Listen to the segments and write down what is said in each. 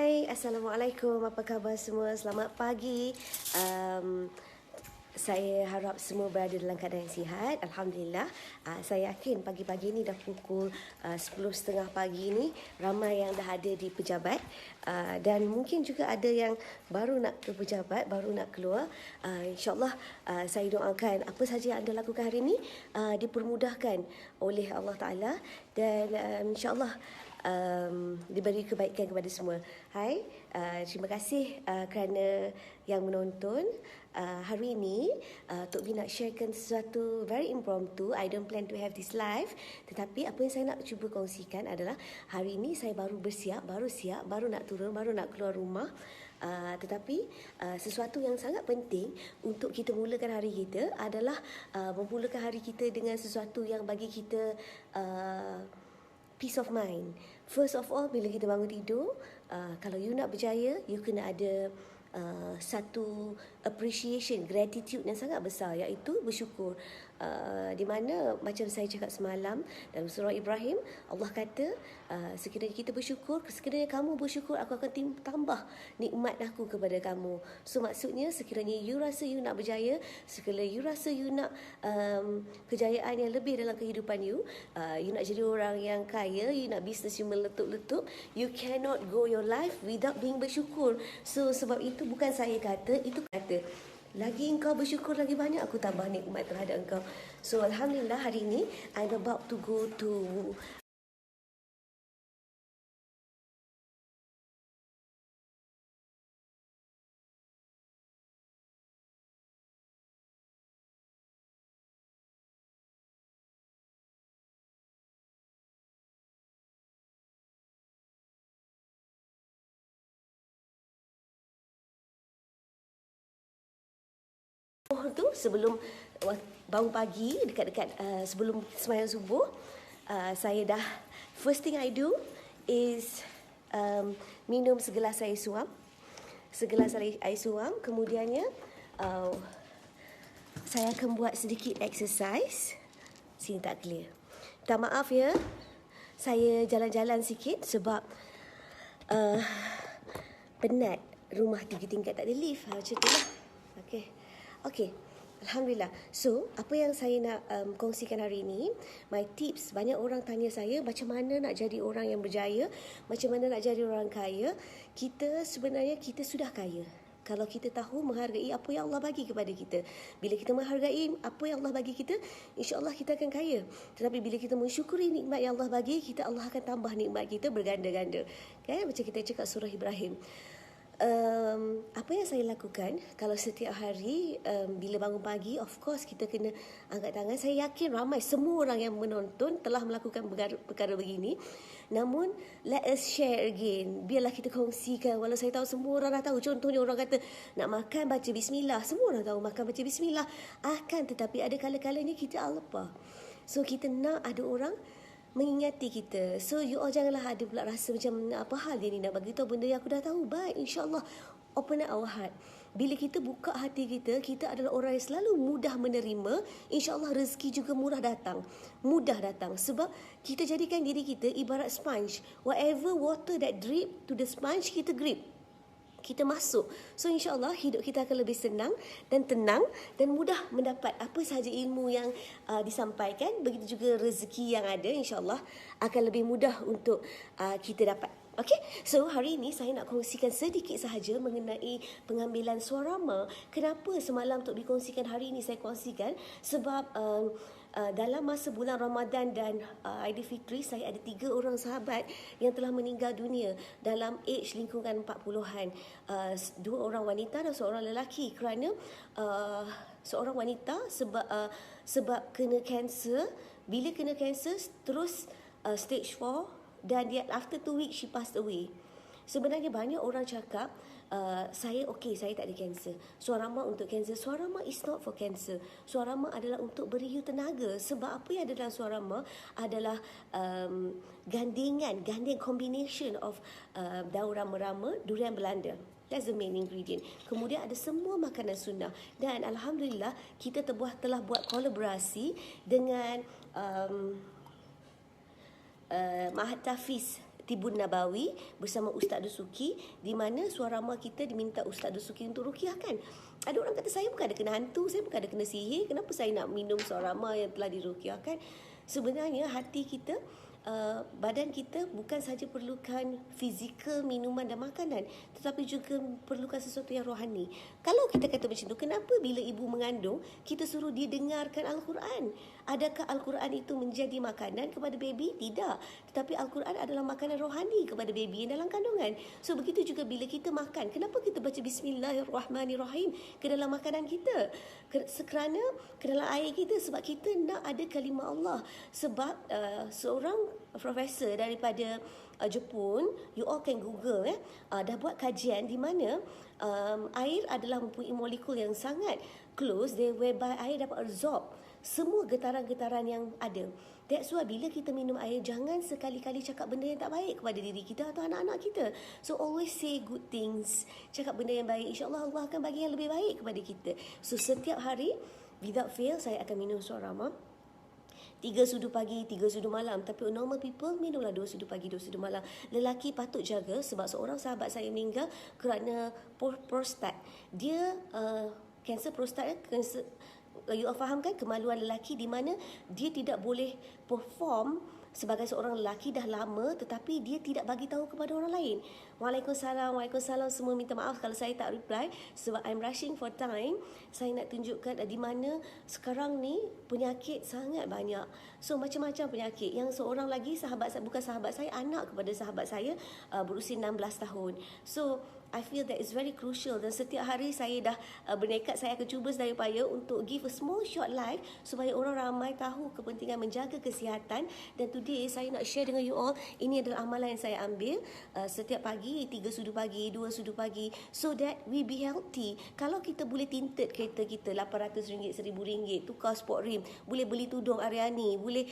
Hai, Assalamualaikum. Apa khabar semua? Selamat pagi. Saya harap semua berada dalam keadaan yang sihat. Alhamdulillah. Saya yakin pagi-pagi ni dah pukul 10.30 pagi ni ramai yang dah ada di pejabat. Dan mungkin juga ada yang baru nak ke pejabat, baru nak keluar. InsyaAllah saya doakan apa saja yang anda lakukan hari ini dipermudahkan oleh Allah Ta'ala. Dan insyaAllah diberi kebaikan kepada semua. Hai, terima kasih kerana yang menonton. Hari ini Tok Bi nak sharekan sesuatu very impromptu. I don't plan to have this live. Tetapi apa yang saya nak cuba kongsikan adalah hari ini saya baru bersiap, baru nak turun, baru nak keluar rumah. Tetapi sesuatu yang sangat penting untuk kita mulakan hari kita adalah memulakan hari kita dengan sesuatu yang bagi kita peace of mind. First of all, bila kita bangun tidur, kalau you nak berjaya, you kena ada satu appreciation, gratitude yang sangat besar, iaitu bersyukur. Di mana macam saya cakap semalam dalam surah Ibrahim, Allah kata sekiranya kita bersyukur, sekiranya kamu bersyukur, aku akan tambah nikmat aku kepada kamu. So maksudnya sekiranya you rasa you nak berjaya, sekiranya you rasa you nak kejayaan yang lebih dalam kehidupan you, you nak jadi orang yang kaya, you nak bisnes you meletup-letup, you cannot go your life without being bersyukur. So sebab itu bukan saya kata, itu kata lagi engkau bersyukur, lagi banyak aku tambah nikmat terhadap engkau. So Alhamdulillah hari ini I'm about to go to tu sebelum bangun pagi, dekat-dekat sebelum sembahyang subuh, saya dah, first thing I do is minum segelas air suam. Kemudiannya saya akan buat sedikit exercise. Sini tak clear, minta maaf ya, saya jalan-jalan sikit sebab penat. Rumah 3 tingkat tak ada lift, macam tu lah. Okay. Alhamdulillah. So, apa yang saya nak kongsikan hari ini, my tips. Banyak orang tanya saya macam mana nak jadi orang yang berjaya, macam mana nak jadi orang kaya. Sebenarnya kita sudah kaya kalau kita tahu menghargai apa yang Allah bagi kepada kita. Bila kita menghargai apa yang Allah bagi kita, insya-Allah kita akan kaya. Tetapi bila kita mensyukuri nikmat yang Allah bagi kita, Allah akan tambah nikmat kita berganda-ganda. Kan? Macam kita cakap surah Ibrahim. Apa yang saya lakukan kalau setiap hari bila bangun pagi, of course kita kena angkat tangan. Saya yakin ramai, semua orang yang menonton telah melakukan perkara begini. Namun let us share again. Biarlah kita kongsikan. Walau saya tahu semua orang dah tahu. Contohnya orang kata nak makan baca bismillah. Semua orang tahu makan baca bismillah. Tetapi ada kala-kalanya kita lupa. So kita nak ada orang mengingati kita. So you all janganlah ada pula rasa macam apa hal dia ni nak bagi tahu benda yang aku dah tahu. Baik, insya-Allah open up our heart. Bila kita buka hati kita, kita adalah orang yang selalu mudah menerima. InsyaAllah rezeki juga mudah datang. Sebab kita jadikan diri kita ibarat sponge. Whatever water that drip to the sponge, kita grip, kita masuk. So insyaAllah hidup kita akan lebih senang dan tenang dan mudah mendapat apa sahaja ilmu yang disampaikan. Begitu juga rezeki yang ada, insyaAllah akan lebih mudah untuk kita dapat. Okay, so hari ini saya nak kongsikan sedikit sahaja mengenai pengambilan suarama. Kenapa semalam Tok Bi kongsikan, hari ini saya kongsikan? Sebab dalam masa bulan Ramadan dan Aidilfitri, saya ada 3 orang sahabat yang telah meninggal dunia dalam age lingkungan 40-an. 2 orang wanita dan seorang lelaki, kerana seorang wanita sebab kena kanser. Bila kena kanser terus stage 4, dan dia after 2 weeks she passed away. Sebenarnya banyak orang cakap saya tak ada kanser. Suarama untuk kanser. Suarama is not for cancer. Suarama adalah untuk beri you tenaga. Sebab apa yang ada dalam suarama adalah ganding combination of daun rama-rama, durian Belanda. That's the main ingredient. Kemudian ada semua makanan sunnah. Dan Alhamdulillah kita telah buat kolaborasi dengan Mahat Tafiz Tibun Nabawi bersama Ustaz Dusuki, di mana suara mak kita diminta Ustaz Dusuki untuk ruqyahkan. Ada orang kata, saya bukan ada kena hantu, saya bukan ada kena sihir, kenapa saya nak minum suara mak yang telah diruqyahkan? Sebenarnya hati kita, badan kita bukan sahaja perlukan fizikal, minuman dan makanan, tetapi juga perlukan sesuatu yang rohani. Kalau kita kata macam tu, kenapa bila ibu mengandung kita suruh dia dengarkan Al-Quran? Adakah Al-Quran itu menjadi makanan kepada baby? Tidak. Tetapi Al-Quran adalah makanan rohani kepada baby yang dalam kandungan. So begitu juga bila kita makan, kenapa kita baca Bismillahirrahmanirrahim ke dalam makanan kita? Kerana ke dalam air kita, sebab kita nak ada kalimah Allah. Sebab seorang profesor daripada Jepun, you all can google, dah buat kajian di mana air adalah mempunyai molekul yang sangat close, whereby air dapat absorb semua getaran-getaran yang ada. That's why bila kita minum air, jangan sekali-kali cakap benda yang tak baik kepada diri kita atau anak-anak kita. So always say good things, cakap benda yang baik, insyaAllah Allah akan bagi yang lebih baik kepada kita. So setiap hari, without fail, saya akan minum suara mak. 3 sudu pagi, 3 sudu malam. Tapi normal people minumlah 2 sudu pagi, 2 sudu malam. Lelaki patut jaga, sebab seorang sahabat saya meninggal kerana prostat. Dia kanser prostat, kanser, you all faham kan kemaluan lelaki di mana dia tidak boleh perform sebagai seorang lelaki dah lama, tetapi dia tidak bagi tahu kepada orang lain. Waalaikumsalam, waalaikumsalam. Semua minta maaf kalau saya tak reply sebab I'm rushing for time. Saya nak tunjukkan di mana sekarang ni penyakit sangat banyak. So macam-macam penyakit. Yang seorang lagi sahabat saya, bukan sahabat saya, anak kepada sahabat saya, berusia 16 tahun. So I feel that it's very crucial, dan setiap hari saya dah bernekat, saya akan cuba sedaya upaya untuk give a small short life supaya orang ramai tahu kepentingan menjaga kesihatan. Dan today saya nak share dengan you all, ini adalah amalan yang saya ambil setiap pagi, 3 sudu pagi, 2 sudu pagi, so that we be healthy. Kalau kita boleh tinted kereta kita RM800, RM1,000, tukar sport rim, boleh beli tudung Ariani, boleh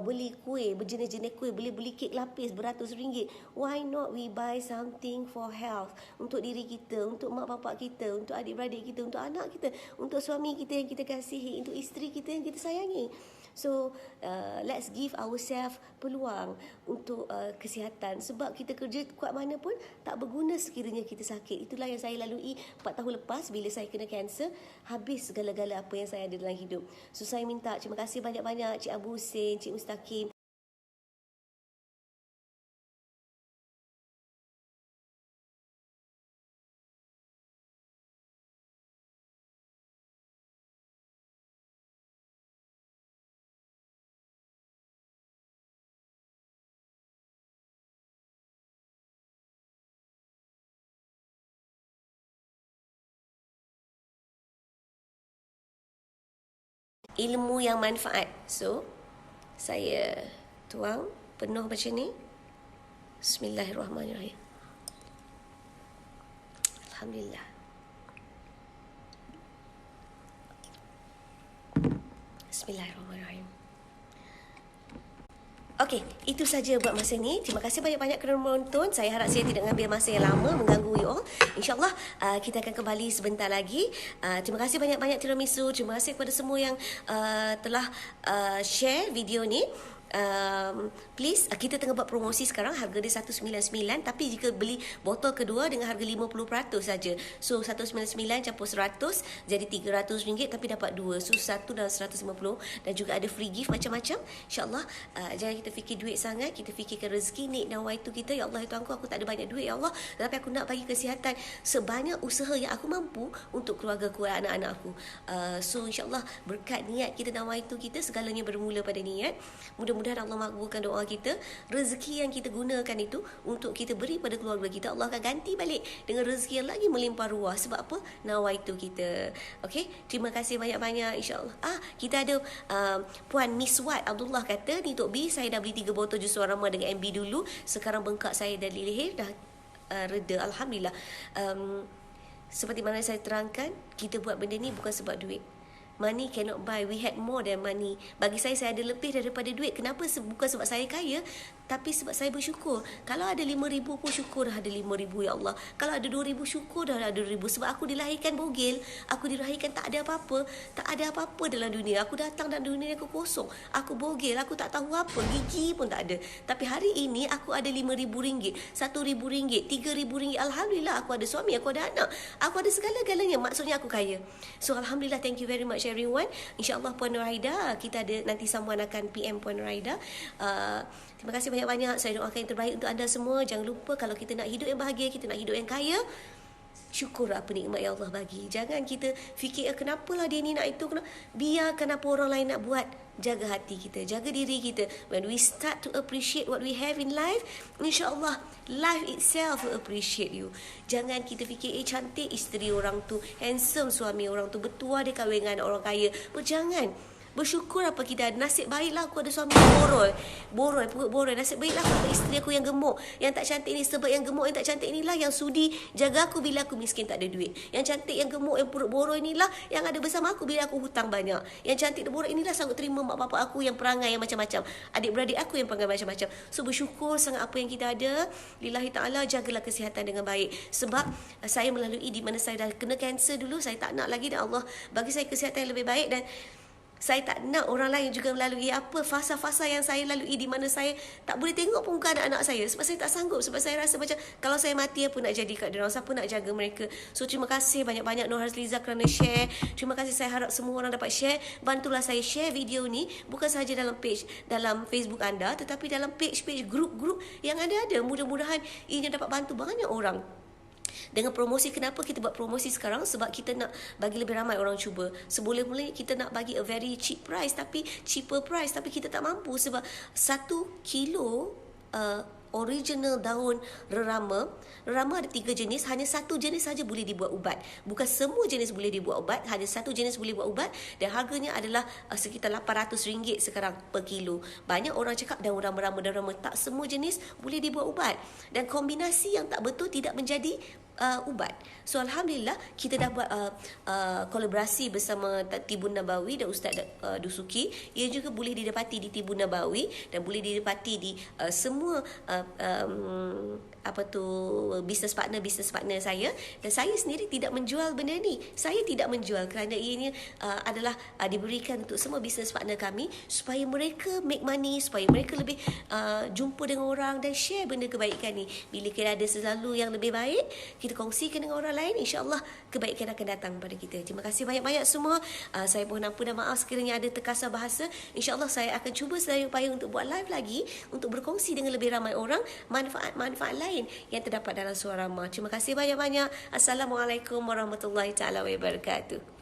beli kuih, berjenis-jenis kuih, boleh beli kek lapis beratus ringgit, why not we buy something for health? Untuk diri kita, untuk mak bapak kita, untuk adik-beradik kita, untuk anak kita, untuk suami kita yang kita kasihi, untuk isteri kita yang kita sayangi. So let's give ourselves peluang untuk kesihatan. Sebab kita kerja kuat mana pun tak berguna sekiranya kita sakit. Itulah yang saya lalui 4 tahun lepas bila saya kena kanser. Habis segala-gala apa yang saya ada dalam hidup. So saya minta terima kasih banyak-banyak Cik Abu Hussein, Cik Mustaqim, ilmu yang manfaat. So saya tuang penuh macam ni. Bismillahirrahmanirrahim. Alhamdulillah. Bismillahirrahmanirrahim. Okey, itu saja buat masa ni. Terima kasih banyak-banyak kerana menonton. Saya harap saya tidak mengambil masa yang lama mengganggu you all. InsyaAllah kita akan kembali sebentar lagi. Terima kasih banyak-banyak tiramisu. Terima kasih kepada semua yang telah share video ni. Please, kita tengah buat promosi sekarang, harga dia 199, tapi jika beli botol kedua dengan harga 50% saja. So 199 campur 100 jadi RM300, tapi dapat 2. So 1 dalam 150, dan juga ada free gift macam-macam. InsyaAllah jangan kita fikir duit sangat, kita fikirkan rezeki nik dan waitu kita. Ya Allah, ya Tuhanku, aku tak ada banyak duit ya Allah, tapi aku nak bagi kesihatan sebanyak usaha yang aku mampu untuk keluarga aku dan anak-anak aku. So insyaAllah berkat niat kita dan waitu kita, segalanya bermula pada niat. Mudah-mudahan Allah makbulkan doa kita. Rezeki yang kita gunakan itu untuk kita beri pada keluarga kita, Allah akan ganti balik dengan rezeki yang lagi melimpah ruah. Sebab apa? Nawaitu kita. Okey, terima kasih banyak-banyak insya-Allah. Kita ada Puan Miss Wat Abdullah kata, ni Tok B, saya dah beli 3 botol jus suara Rama dengan MB dulu. Sekarang bengkak saya dari leher dah reda, alhamdulillah. Seperti mana saya terangkan, kita buat benda ni bukan sebab duit. Money cannot buy. We had more than money. Bagi saya ada lebih daripada duit. Kenapa? Bukan sebab saya kaya, Tapi sebab saya bersyukur. Kalau ada 5,000 pun syukur dah ada 5,000 ya Allah. Kalau ada 2,000 syukur dah ada 2,000. Sebab aku dilahirkan bogel. Aku dilahirkan tak ada apa-apa. Tak ada apa-apa dalam dunia. Aku datang dalam dunia aku kosong. Aku bogel. Aku tak tahu apa. Gigi pun tak ada. Tapi hari ini aku ada RM5,000. RM1,000. RM3,000. Alhamdulillah aku ada suami. Aku ada anak. Aku ada segala-galanya. Maksudnya aku kaya. So Alhamdulillah, thank you very much everyone. InsyaAllah Puan Nurhaida, kita ada nanti sambungan akan PM Puan Nurhaida. Terima kasih banyak-banyak. Saya doakan yang terbaik untuk anda semua. Jangan lupa kalau kita nak hidup yang bahagia, kita nak hidup yang kaya, syukur apa nikmat yang Allah bagi. Jangan kita fikir kenapalah dia ni nak itu, biarkan apa orang lain nak buat. Jaga hati kita, jaga diri kita. When we start to appreciate what we have in life, insyaAllah life itself will appreciate you. Jangan kita fikir cantik isteri orang tu, handsome suami orang tu, bertuah dia kahwin dengan orang kaya. Jangan. Bersyukur apa kita ada. Nasib baiklah aku ada suami perut boroi. Nasib baiklah aku ada isteri aku yang gemuk. Yang tak cantik ni, sebab yang gemuk yang tak cantik inilah yang sudi jaga aku bila aku miskin tak ada duit. Yang cantik yang gemuk yang perut boroi inilah yang ada bersama aku bila aku hutang banyak. Yang cantik dan boroi inilah sanggup terima mak bapak aku yang perangai yang macam-macam. Adik-beradik aku yang perangai macam-macam. So bersyukur sangat apa yang kita ada. Lillahi ta'ala, jagalah kesihatan dengan baik. Sebab saya melalui di mana saya dah kena kanser dulu. Saya tak nak lagi, dan Allah bagi saya kesihatan yang lebih baik. Dan saya tak nak orang lain juga melalui apa fasa-fasa yang saya lalui, di mana saya tak boleh tengok pun muka anak-anak saya. Sebab saya tak sanggup. Sebab saya rasa macam kalau saya mati, apa nak jadi kat diorang, siapa nak jaga mereka. So terima kasih banyak-banyak Nur Hazliza kerana share. Terima kasih, saya harap semua orang dapat share. Bantulah saya share video ni, bukan sahaja dalam page, dalam Facebook anda, tetapi dalam page-page grup-grup yang ada. Mudah-mudahan ini dapat bantu banyak orang. Dengan promosi, kenapa kita buat promosi sekarang? Sebab kita nak bagi lebih ramai orang cuba. Seboleh-boleh kita nak bagi a very cheap price, tapi cheaper price, tapi kita tak mampu. Sebab 1 kilo original daun rerama ada 3 jenis, hanya 1 jenis saja boleh dibuat ubat. Bukan semua jenis boleh dibuat ubat, hanya 1 jenis boleh buat ubat, dan harganya adalah sekitar RM800 sekarang per kilo. Banyak orang cakap daun rama-rama, tak semua jenis boleh dibuat ubat, dan kombinasi yang tak betul tidak menjadi ubat. So Alhamdulillah kita dah buat kolaborasi bersama Tibun Nabawi dan Ustaz Dusuki. Ia juga boleh didapati di Tibun Nabawi dan boleh didapati di semua business partner saya. Dan saya sendiri tidak menjual benda ni. Saya tidak menjual kerana ianya adalah diberikan untuk semua business partner kami supaya mereka make money, supaya mereka lebih jumpa dengan orang dan share benda kebaikan ni. Bila kita ada sesuatu yang lebih baik, kita kongsikan dengan orang lain, insya-Allah kebaikan akan datang kepada kita. Terima kasih banyak-banyak semua. Saya mohon ampun dan maaf sekiranya ada terkasar bahasa. Insya-Allah saya akan cuba sedaya upaya untuk buat live lagi, untuk berkongsi dengan lebih ramai orang manfaat-manfaat lain yang terdapat dalam Suara Rama. Terima kasih banyak-banyak. Assalamualaikum warahmatullahi taala wabarakatuh.